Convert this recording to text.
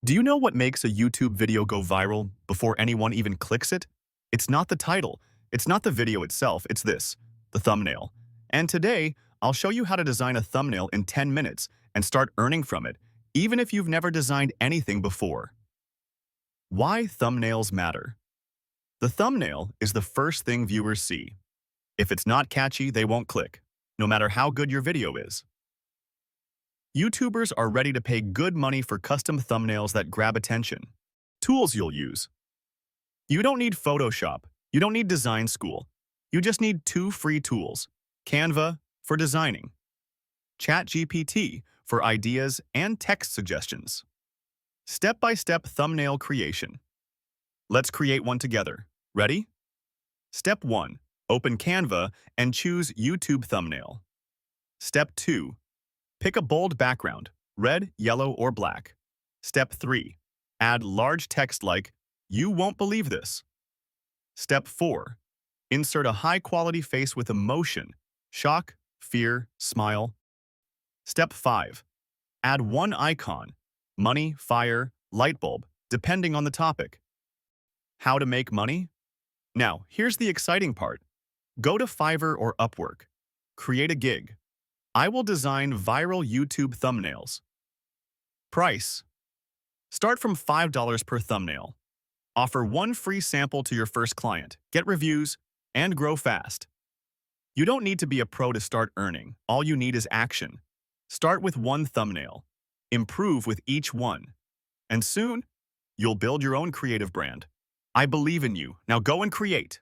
Do you know what makes a YouTube video go viral before anyone even clicks it? It's not the title, it's not the video itself, it's this, the thumbnail. And today, I'll show you how to design a thumbnail in 10 minutes and start earning from it, even if you've never designed anything before. Why thumbnails matter. The thumbnail is the first thing viewers see. If it's not catchy, they won't click, no matter how good your video is. YouTubers are ready to pay good money for custom thumbnails that grab attention. Tools you'll use. You don't need Photoshop. You don't need design school. You just need two free tools. Canva for designing. ChatGPT for ideas and text suggestions. Step-by-step thumbnail creation. Let's create one together. Ready? Step 1. Open Canva and choose YouTube thumbnail. Step 2. Pick a bold background, red, yellow, or black. Step 3. Add large text like, "You won't believe this." Step 4. Insert a high-quality face with emotion, shock, fear, smile. Step 5. Add one icon, money, fire, light bulb, depending on the topic. How to make money? Now, here's the exciting part. Go to Fiverr or Upwork. Create a gig. I will design viral YouTube thumbnails. Price. Start from $5 per thumbnail. Offer one free sample to your first client, get reviews, and grow fast. You don't need to be a pro to start earning. All you need is action. Start with one thumbnail. Improve with each one. And soon, you'll build your own creative brand. I believe in you. Now go and create.